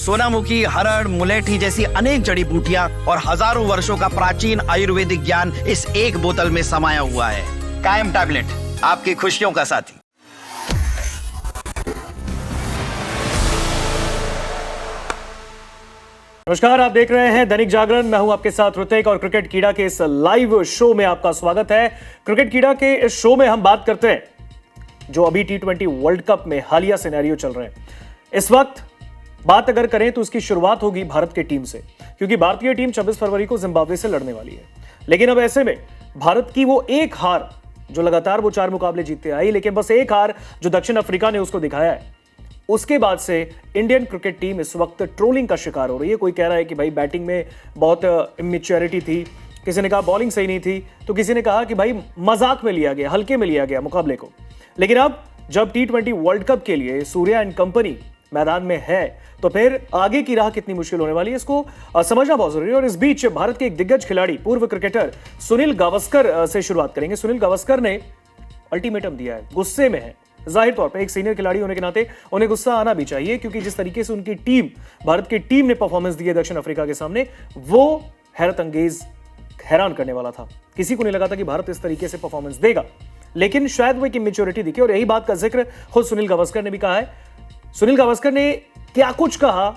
सोनामुखी, हरड़, मुलेठी जैसी अनेक जड़ी बूटियां और हजारों वर्षों का प्राचीन आयुर्वेदिक ज्ञान इस एक बोतल में समाया हुआ है। कायम टैबलेट, आपकी खुशियों का साथी। नमस्कार, आप देख रहे हैं दैनिक जागरण। मैं हूं आपके साथ ऋतिक और क्रिकेट कीड़ा के इस लाइव शो में आपका स्वागत है। क्रिकेट कीड़ा के इस शो में हम बात करते हैं जो अभी T20 वर्ल्ड कप में हालिया सिनेरियो चल रहे हैं। इस वक्त बात अगर करें तो उसकी शुरुआत होगी भारत की टीम से, क्योंकि भारतीय टीम 26 फरवरी को जिम्बाब्वे से लड़ने वाली है। लेकिन अब ऐसे में भारत की वो एक हार जो लगातार वो 4 मुकाबले जीतते आई, लेकिन बस एक हार जो दक्षिण अफ्रीका ने उसको दिखाया है, उसके बाद से इंडियन क्रिकेट टीम इस वक्त ट्रोलिंग का शिकार हो रही है। कोई कह रहा है कि भाई बैटिंग में बहुत इमेच्योरिटी थी, किसी ने कहा बॉलिंग सही नहीं थी, तो किसी ने कहा कि भाई मजाक में लिया गया, हल्के में लिया गया मुकाबले को। लेकिन अब जब T20 वर्ल्ड कप के लिए सूर्या एंड कंपनी मैदान में है, तो फिर आगे की राह कितनी मुश्किल होने वाली है, इसको समझना बहुत जरूरी है। और इस बीच भारत के एक दिग्गज खिलाड़ी, पूर्व क्रिकेटर सुनील गावस्कर से शुरुआत करेंगे। सुनील गावस्कर ने अल्टीमेटम दिया है, गुस्से में है। जाहिर तौर पर एक सीनियर खिलाड़ी होने के नाते उन्हें गुस्सा आना भी चाहिए, क्योंकि जिस तरीके से उनकी टीम, भारत की टीम ने परफॉर्मेंस दी है दक्षिण अफ्रीका के सामने, वो हैरत अंगेज, हैरान करने वाला था। किसी को नहीं लगा था कि भारत इस तरीके से परफॉर्मेंस देगा, लेकिन शायद वो एक इमेच्योरिटी दिखी। और यही बात का जिक्र खुद सुनील गावस्कर ने भी कहा है। सुनील गावस्कर ने क्या कुछ कहा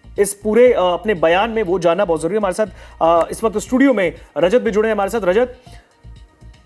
इस पूरे अपने बयान में, वो जानना बहुत जरूरी है। हमारे साथ इस वक्त स्टूडियो में रजत भी जुड़े हैं हमारे साथ। रजत,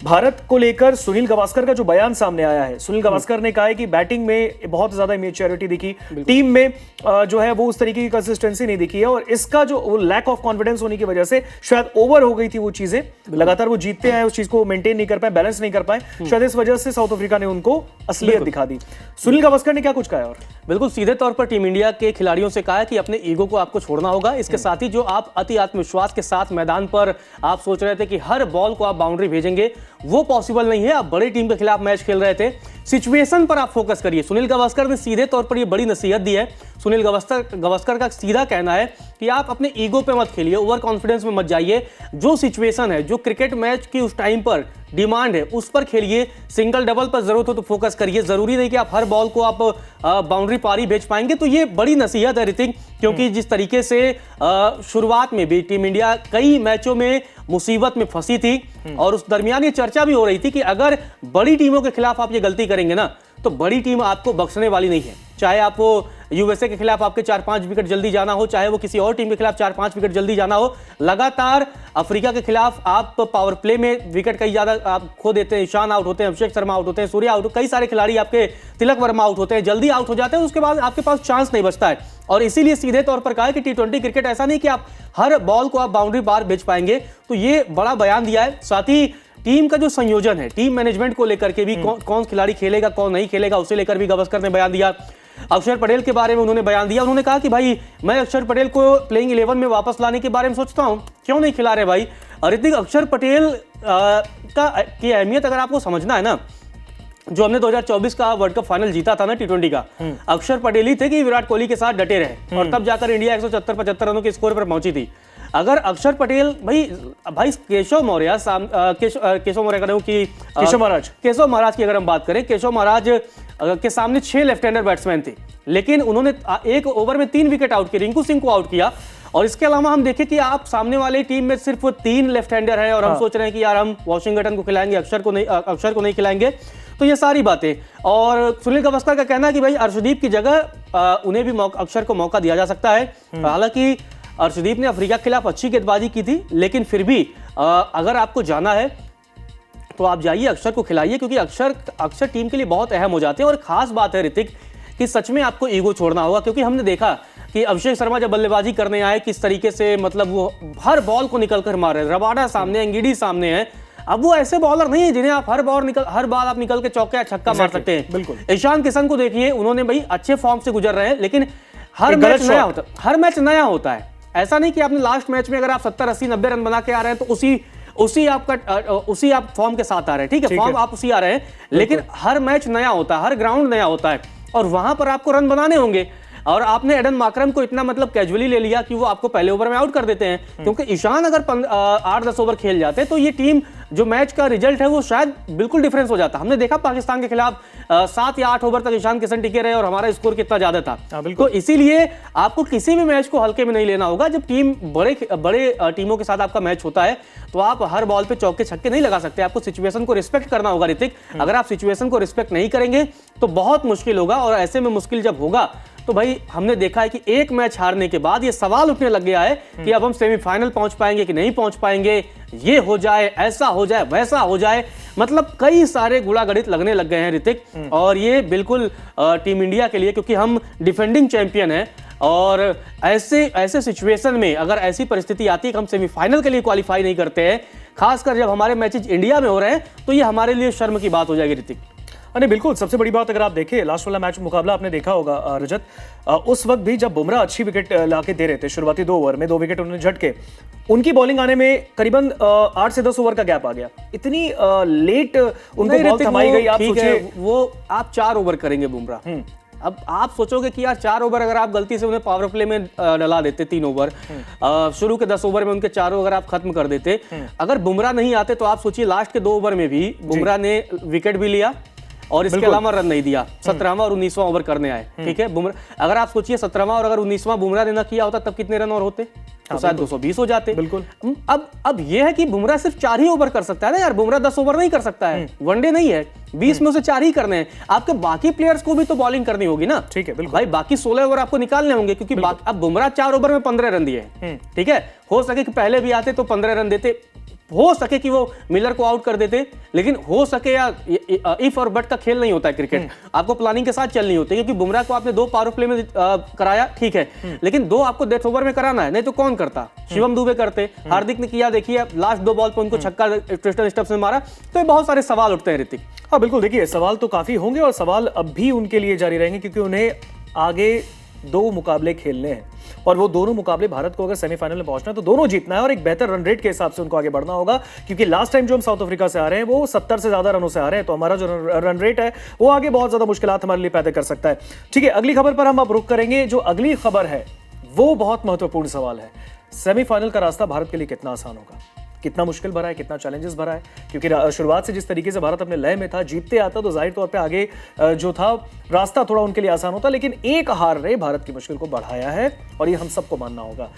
भारत को लेकर सुनील गावस्कर का जो बयान सामने आया है, सुनील गावस्कर ने कहा है कि बैटिंग में बहुत ज्यादा इमेच्योरिटी दिखी, टीम में जो है वो उस तरीके की कंसिस्टेंसी नहीं दिखी है, और इसका जो लैक ऑफ कॉन्फिडेंस होने की वजह से शायद ओवर हो गई थी वो चीजें। लगातार वो जीतते हैं, उस चीज को मेंटेन नहीं कर पाए, बैलेंस नहीं कर पाए, शायद इस वजह से साउथ अफ्रीका ने उनको असलियत दिखा दी। सुनील गावस्कर ने क्या कुछ कहा? और बिल्कुल सीधे तौर पर टीम इंडिया के खिलाड़ियों से कहा है कि अपने ईगो को आपको छोड़ना होगा। इसके साथ ही जो आप अति आत्मविश्वास के साथ मैदान पर आप सोच रहे थे कि हर बॉल को आप बाउंड्री भेजेंगे, वो पॉसिबल नहीं है। आप बड़ी टीम के खिलाफ मैच खेल रहे थे, सिचुएशन पर आप फोकस करिए। सुनील गावस्कर ने सीधे तौर पर ये बड़ी नसीहत दी है। सुनील गावस्कर का सीधा कहना है कि आप अपने ईगो पे मत खेलिए, ओवर कॉन्फिडेंस में मत जाइए। जो सिचुएशन है, जो क्रिकेट मैच की उस टाइम पर डिमांड है, उस पर खेलिए। सिंगल डबल पर जरूरत हो तो फोकस करिए। जरूरी नहीं कि आप हर बॉल को आप बाउंड्री पारी भेज पाएंगे। तो ये बड़ी नसीहत है ऋतिक, क्योंकि जिस तरीके से शुरुआत में भी टीम इंडिया कई मैचों में मुसीबत में फंसी थी, और उस दरमियान ये चर्चा भी हो रही थी कि अगर बड़ी टीमों के खिलाफ आप ये गलती करेंगे ना, तो बड़ी टीम आपको बख्शने वाली नहीं है। चाहे आप वो यूएसए के खिलाफ आपके 4-5 विकेट जल्दी जाना हो, चाहे वो किसी और टीम के खिलाफ 4-5 विकेट जल्दी जाना हो, लगातार अफ्रीका के खिलाफ आप पावर प्ले में विकेट कई ज्यादा आप खो देते हैं। ईशान आउट होते हैं, अभिषेक शर्मा आउट होते हैं, सूर्या आउट, कई सारे खिलाड़ी आपके, तिलक वर्मा आउट होते हैं, जल्दी आउट हो जाते हैं, उसके बाद आपके पास चांस नहीं बचता है। और इसीलिए सीधे तौर पर कहा है कि T20 क्रिकेट ऐसा नहीं कि आप हर बॉल को आप बाउंड्री पार भेज पाएंगे। तो ये बड़ा बयान दिया है। साथ ही टीम का जो संयोजन है, टीम मैनेजमेंट को लेकर के भी कौन खिलाड़ी खेलेगा, कौन नहीं खेलेगा, उसे लेकर भी गावस्कर ने बयान दिया। अक्षर पटेल के बारे में उन्होंने बयान दिया। उन्होंने कहा कि भाई मैं अक्षर पटेल को प्लेइंग 11 में वापस लाने के बारे में सोचता हूं, क्यों नहीं खिला रहे भाई। ऋतिक, अक्षर पटेल की अहमियत अगर आपको समझना है ना, जो हमने 2024 का वर्ल्ड कप फाइनल जीता था ना T20 का, अक्षर पटेल ही थे कि विराट कोहली के साथ डटे रहे, और तब जाकर इंडिया 174-75 रनों के स्कोर पर पहुंची थी। अगर अक्षर पटेल भाई केशव मौर्य केशव महाराज की अगर हम बात करें, केशव महाराज के सामने 6 लेफ्ट हैंडर बैट्समैन थे, लेकिन उन्होंने एक ओवर में 3 विकेट आउट किए, रिंकू सिंह को आउट किया। और इसके अलावा हम देखें कि आप सामने वाले टीम में सिर्फ 3 लेफ्ट हैंडर है, और हम सोच रहे हैं कि यार हम वॉशिंगटन को खिलाएंगे, अक्षर को नहीं खिलाएंगे। तो ये सारी बातें। और सुनील गावस्कर का कहना है कि भाई अर्शदीप की जगह उन्हें भी अक्षर को मौका दिया जा सकता है। हालांकि अर्शदीप ने अफ्रीका के खिलाफ अच्छी गेंदबाजी की थी, लेकिन फिर भी अगर आपको जाना है तो आप जाइए, अक्षर को खिलाइए, क्योंकि अक्षर टीम के लिए बहुत अहम हो जाते हैं। और खास बात है ऋतिक कि सच में आपको ईगो छोड़ना होगा, क्योंकि हमने देखा कि अभिषेक शर्मा जब बल्लेबाजी करने आए, किस तरीके से मतलब वो हर बॉल को निकल कर मार रहे। रबाडा सामने, अंगीडी सामने है। अब वो ऐसे बॉलर नहीं है जिन्हें आप हर बार आप निकल के चौका या छक्का मार सकते हैं। बिल्कुल। ईशान किशन को देखिए, उन्होंने भाई अच्छे फॉर्म से गुजर रहे हैं, लेकिन हर मैच नया होता है। ऐसा नहीं कि आपने लास्ट मैच में अगर आप 70, 80, 90 रन बना के आ रहे हैं तो उसी आप फॉर्म के साथ आ रहे हैं, ठीक है, फॉर्म आप उसी आ रहे हैं, लेकिन हर मैच नया होता है, हर ग्राउंड नया होता है, और वहां पर आपको रन बनाने होंगे। और आपने एडन मार्करम को इतना मतलब कैजुअली ले लिया कि वो आपको पहले ओवर में आउट कर देते हैं, क्योंकि ईशान अगर 8-10 ओवर खेल जाते तो ये टीम जो मैच का रिजल्ट है वो शायद बिल्कुल डिफरेंस हो जाता। हमने देखा पाकिस्तान के खिलाफ 7 या 8 ओवर तक ईशान किशन टिके रहे और हमारा स्कोर कितना ज्यादा था। तो इसीलिए आपको किसी भी मैच को हल्के में नहीं लेना होगा। जब टीम बड़े टीमों के साथ आपका मैच होता है तो आप हर बॉल पे चौके छक्के नहीं लगा सकते, आपको सिचुएशन को रिस्पेक्ट करना होगा ऋतिक। अगर आप सिचुएशन को रिस्पेक्ट नहीं करेंगे तो बहुत मुश्किल होगा, और ऐसे में मुश्किल जब होगा तो भाई हमने देखा है कि एक मैच हारने के बाद ये सवाल उठने लग गया है कि अब हम सेमीफाइनल पहुंच पाएंगे कि नहीं पहुंच पाएंगे, ये हो जाए, ऐसा हो जाए, वैसा हो जाए, मतलब कई सारे गुणागणित लगने लग गए हैं ऋतिक। और ये बिल्कुल टीम इंडिया के लिए, क्योंकि हम डिफेंडिंग चैंपियन हैं, और ऐसे सिचुएशन में अगर ऐसी परिस्थिति आती है कि हम सेमीफाइनल के लिए क्वालिफाई नहीं करते हैं, खासकर जब हमारे मैचेज इंडिया में हो रहे हैं, तो ये हमारे लिए शर्म की बात हो जाएगी ऋतिक। अरे बिल्कुल, सबसे बड़ी बात अगर आप देखें लास्ट वाला मैच मुकाबला आपने देखा होगा रजत, उस वक्त भी जब बुमराह अच्छी विकेट लाके दे रहे थे, शुरुआती 2 ओवर में 2 विकेट उन्होंने झटके, उनकी बॉलिंग आने में करीबन 8 से 10 ओवर का गैप आ गया। इतनी लेट उनको बॉल थमाई गई। आप सोचिए वो आप 4 ओवर करेंगे बुमराह, अब आप सोचोगे कि यार 4 ओवर अगर आप गलती से उन्हें पावर प्ले में डला देते, 3 ओवर शुरू के 10 ओवर में उनके 4 ओवर आप खत्म कर देते, अगर बुमराह नहीं आते तो आप सोचिए लास्ट के 2 ओवर में भी बुमराह ने विकेट भी लिया और इसके अलावा रन नहीं दिया। 17वां और 19वां ओवर करने आए, ठीक है। बुमराह अगर आप सोचिए 17वां और अगर 19वां बुमराह ने ना किया होता तब कितने रन और होते, तो शायद 220 हो जाते। बिल्कुल। अब ये है कि बुमराह सिर्फ 4 ही ओवर कर सकता है ना यार, बुमराह 10 ओवर नहीं कर सकता है, वनडे नहीं है, 20 में से 4 ही करने हैं। आपके बाकी प्लेयर्स को भी तो बॉलिंग करनी होगी ना, ठीक है, बिल्कुल भाई, बाकी 16 ओवर आपको निकालने होंगे, क्योंकि अब बुमराह 4 ओवर में 15 रन दिए, ठीक है। हो सके कि पहले भी आते तो 15 रन देते, हो सके कि वो मिलर को आउट कर देते, लेकिन हो सके या इफ और बट का खेल नहीं होता है क्रिकेट, आपको प्लानिंग के साथ चलनी होती है। क्योंकि बुमराह को आपने 2 पावर प्ले में कराया, ठीक है, लेकिन 2 आपको डेथ ओवर में कराना है, नहीं तो कौन करता, शिवम दुबे करते, हार्दिक ने किया, देखिए लास्ट 2 बॉल पे उनको छक्का ट्विस्टर स्टंप्स में मारा। तो ये बहुत सारे सवाल उठते हैं ऋतिक। हाँ बिल्कुल, देखिए सवाल तो काफी होंगे और सवाल अब भी उनके लिए जारी रहेंगे, क्योंकि उन्हें आगे 2 मुकाबले खेलने हैं और वो दोनों मुकाबले भारत को अगर सेमीफाइनल में पहुंचना है तो दोनों जीतना है और एक बेहतर रन रेट के हिसाब से उनको आगे बढ़ना होगा। क्योंकि लास्ट टाइम जो हम साउथ अफ्रीका से आ रहे हैं वो 70 से ज्यादा रनों से आ रहे हैं, तो हमारा जो रन रेट है वो आगे बहुत ज्यादा मुश्किलात हमारे लिए पैदा कर सकता है। ठीक है, अगली खबर पर हम अब रुख करेंगे। जो अगली खबर है वो बहुत महत्वपूर्ण सवाल है, सेमीफाइनल का रास्ता भारत के लिए कितना आसान होगा, कितना मुश्किल भरा है, कितना चैलेंजेस भरा है। क्योंकि शुरुआत से जिस तरीके से भारत अपने लय में था, जीतते आता तो जाहिर तौर पे आगे जो था रास्ता थोड़ा उनके लिए आसान होता, लेकिन एक हार ने भारत की मुश्किल को बढ़ाया है और ये हम सबको मानना होगा।